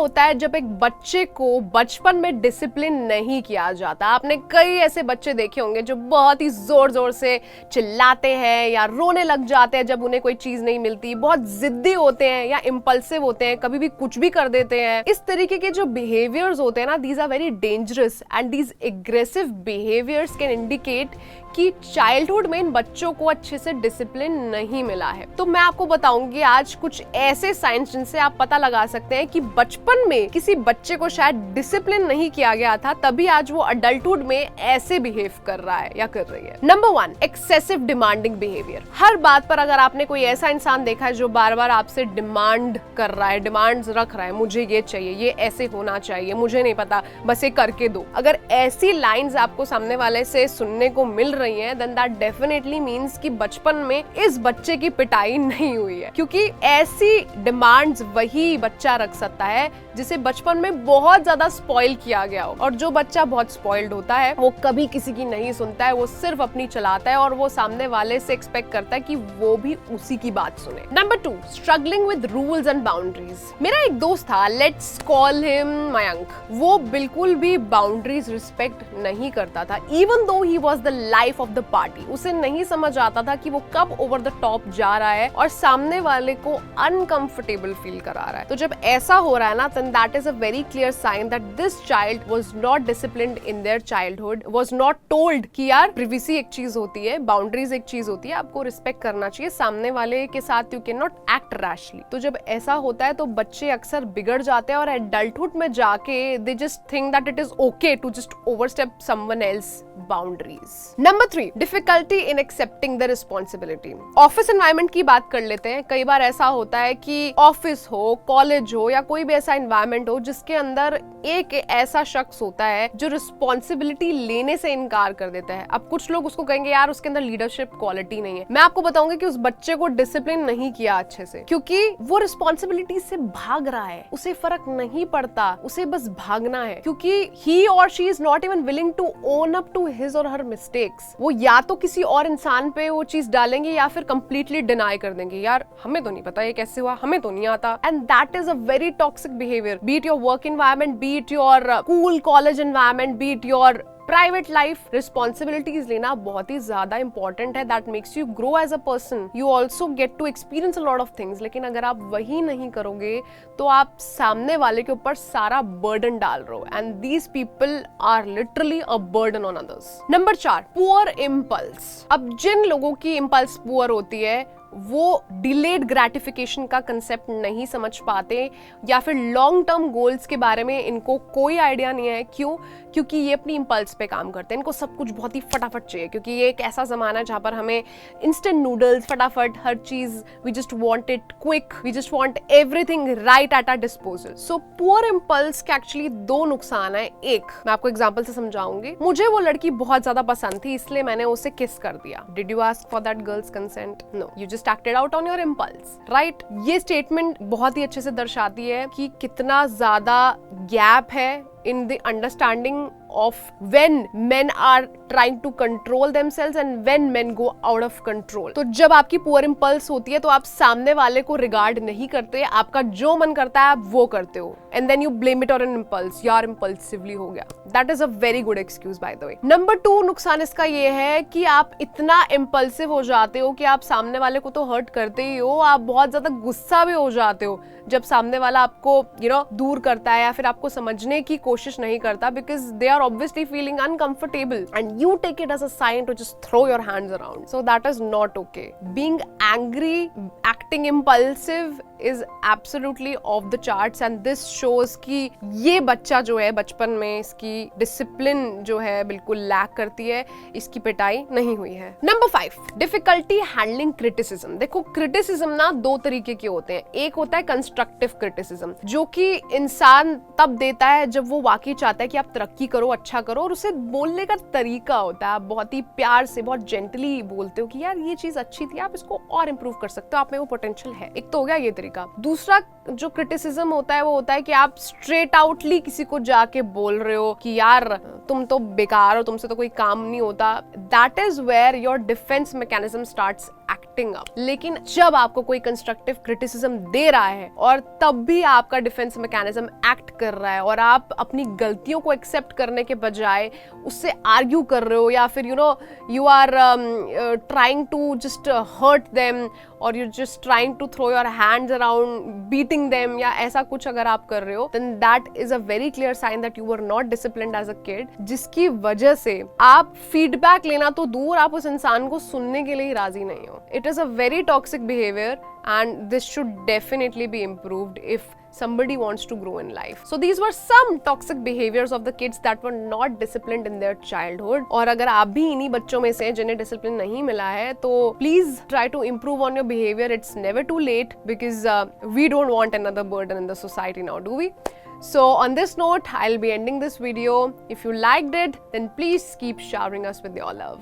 होता है जब एक बच्चे को बचपन में डिसिप्लिन नहीं किया जाता। आपने कई ऐसे बच्चे देखे होंगे जो बहुत ही जोर जोर से चिल्लाते हैं या रोने लग जाते हैं जब उन्हें कोई चीज नहीं मिलती, बहुत जिद्दी होते हैं या इम्पल्सिव होते हैं, कभी भी कुछ भी कर देते हैं। इस तरीके के जो बिहेवियर्स होते हैं ना, these are very dangerous and these aggressive behaviours can indicate कि चाइल्डहुड में इन बच्चों को अच्छे से डिसिप्लिन नहीं मिला है। तो मैं आपको बताऊंगी आज कुछ ऐसे साइंस जिनसे आप पता लगा सकते हैं कि बचपन में किसी बच्चे को शायद डिसिप्लिन नहीं किया गया था, तभी आज वो अडल्टहुड में ऐसे बिहेव कर रहा है या कर रही है। Number 1, excessive demanding behaviour. हर बात पर अगर आपने कोई ऐसा इंसान देखा है जो बार बार आपसे डिमांड कर रहा है, डिमांड्स रख रहा है, मुझे ये चाहिए, ये ऐसे होना चाहिए, मुझे नहीं पता, बस ये करके दो। अगर ऐसी लाइंस आपको सामने वाले से सुनने को मिल रही हैं, then that definitely means कि बचपन में इस बच्चे की पिटाई नहीं हुई है, क्योंकि ऐसी डिमांड्स वही बच्चा रख सकता है जिसे बचपन में बहुत ज्यादा स्पॉइल किया गया हो। और जो बच्चा बहुत स्पॉइल्ड होता है वो कभी किसी की नहीं सुनता है, वो सिर्फ अपनी चलाता है और वो सामने वाले से एक्सपेक्ट करता है कि वो भी उसी की बात सुने। Number 2, struggling with rules and boundaries. मेरा एक दोस्त था, लेट्स कॉल हिम मयंक। वो बिल्कुल भी बाउंड्रीज रिस्पेक्ट नहीं करता था, even though he was the life of the party. उसे नहीं समझ आता था कि वो कब ओवर द टॉप जा रहा है और सामने वाले को अनकंफर्टेबल फील करा रहा है। तो जब ऐसा हो रहा है ना, then that is a very clear sign that this child was not disciplined in their childhood, was not told कि यार privacy एक चीज होती है, boundaries एक चीज होती है, आपको रिस्पेक्ट करना चाहिए सामने वाले के साथ, you cannot act rashly। तो जब ऐसा होता है तो बच्चे अक्सर बिगड़ जाते हैं और एडल्टहुड में जाके they just think that it is okay to just overstep someone else boundaries। Number 3, difficulty in accepting the responsibility। Office environment की बात कर लेते हैं। कई बार ऐसा होता है कि ऑफिस हो, कॉलेज हो या कोई भी ऐसा एनवायरनमेंट हो जिसके अंदर एक ऐसा शख्स होता है जो रिस्पॉन्सिबिलिटी लेने से इनकार कर देता है। अब कुछ लोग उसको कहेंगे यार उसके अंदर लीडरशिप क्वालिटी नहीं है। मैं आपको बताऊंगी कि उस बच्चे को डिसिप्लिन नहीं किया अच्छे से, क्योंकि वो रिस्पॉन्सिबिलिटी से भाग रहा है, उसे फर्क नहीं पड़ता, उसे बस भागना है, क्योंकि he or she is not even willing to own up to his or her mistakes. वो या तो किसी और इंसान पे वो चीज डालेंगे या फिर कंप्लीटली डिनाई कर देंगे, यार हमें तो नहीं पता ये कैसे हुआ, हमें तो नहीं आता। And that is a very toxic behaviour, be it your work environment, be it your cool college environment, be it your private life. Responsibilities लेना बहुत ही ज्यादा इंपॉर्टेंट है, that makes you grow as a person, you also get to experience a lot of things. लेकिन अगर आप वही नहीं करोगे तो आप सामने वाले के ऊपर सारा बर्डन डाल रहे हो, and these people are literally a burden on others. Number 4, poor impulse. अब जिन लोगों की इम्पल्स पुअर होती है वो डिलेड ग्रेटिफिकेशन का कंसेप्ट नहीं समझ पाते, या फिर लॉन्ग टर्म गोल्स के बारे में इनको कोई आइडिया नहीं है। क्यों? क्योंकि ये अपनी इम्पल्स पे काम करते हैं, इनको सब कुछ बहुत ही फटाफट चाहिए, क्योंकि ये एक ऐसा जमाना है जहाँ पर हमें इंस्टेंट नूडल्स, फटाफट हर चीज, we just want it quick, we just want everything right at our disposal. So poor impulse के एक्चुअली 2 नुकसान है। एक मैं आपको एग्जांपल से समझाऊंगी। मुझे वो लड़की बहुत ज्यादा पसंद थी, इसलिए मैंने उसे किस कर दिया। Did you ask for that girl's consent? No, you just acted out on your impulse, right? ये स्टेटमेंट बहुत ही अच्छे से दर्शाती है कि कितना ज्यादा गैप है in the understanding of when men are trying to control themselves and when men go out of control। तो जब आपकी पुअर इम्पल्स होती है तो आप सामने वाले को रिगार्ड नहीं करते, आपका जो मन करता है आप वो करते हो, and then you blame it on an impulse, यार इम्पल्सिवली हो गया। That is a very good excuse by the way. Number 2 नुकसान इसका ये है कि आप इतना इम्पल्सिव हो जाते हो कि आप सामने वाले को तो हर्ट करते ही हो, आप बहुत ज्यादा गुस्सा भी हो जाते हो जब सामने वाला आपको दूर करता है या फिर आपको समझने की कोशिश नहीं करता, because they are obviously feeling uncomfortable and you take it as a sign to just throw your hands around. So that is not okay. Being angry, acting impulsive is absolutely off the charts and this shows कि ये बच्चा जो है बचपन में इसकी discipline जो है बिल्कुल लैक करती है, इसकी पिटाई नहीं हुई है। Number 5, difficulty handling criticism. देखो क्रिटिसिज्म ना 2 तरीके के होते हैं। एक होता है कंस्ट्रक्टिव क्रिटिसिज्म, जो कि इंसान तब देता है जब वो वाकई चाहता है कि आप तरक्की करो, अच्छा करो, और उसे बोलने का तरीका होता है, आप बहुत ही प्यार से, बहुत जेंटली बोलते हो कि यार ये चीज अच्छी थी, आप इसको और इंप्रूव कर सकते हो, आप में वो पोटेंशियल है। एक तो हो गया ये तरीका। दूसरा जो क्रिटिसिज्म होता है वो होता है कि आप स्ट्रेट आउटली किसी को जाके बोल रहे हो कि यार तुम तो बेकार हो, तुमसे तो कोई काम नहीं होता। That is where your defence mechanism starts acting up. लेकिन जब आपको कोई कंस्ट्रक्टिव क्रिटिसिज्म दे रहा है और तब भी आपका डिफेंस मैकेनिज्म एक्ट कर रहा है और आप अपनी गलतियों को एक्सेप्ट करने के बजाय उससे आर्ग्यू कर रहे हो, या फिर you are trying to just hurt them, और you just trying to throw your hands around beating them, या ऐसा कुछ अगर आप कर रहे हो, then that is a very clear sign that you were not disciplined as a kid, जिसकी वजह से आप फीडबैक लेना तो दूर, आप उस इंसान को सुनने के लिए ही राजी नहीं हो। It is a very toxic behaviour and this should definitely be improved if somebody wants to grow in life. So these were some toxic behaviors of the kids that were not disciplined in their childhood. और अगर आप भी इन्हीं बच्चों में से जिन्हें discipline नहीं मिला है, तो please try to improve on your behavior. It's never too late, because we don't want another burden in the society now, do we? So on this note, I'll be ending this video. If you liked it, then please keep showering us with your love.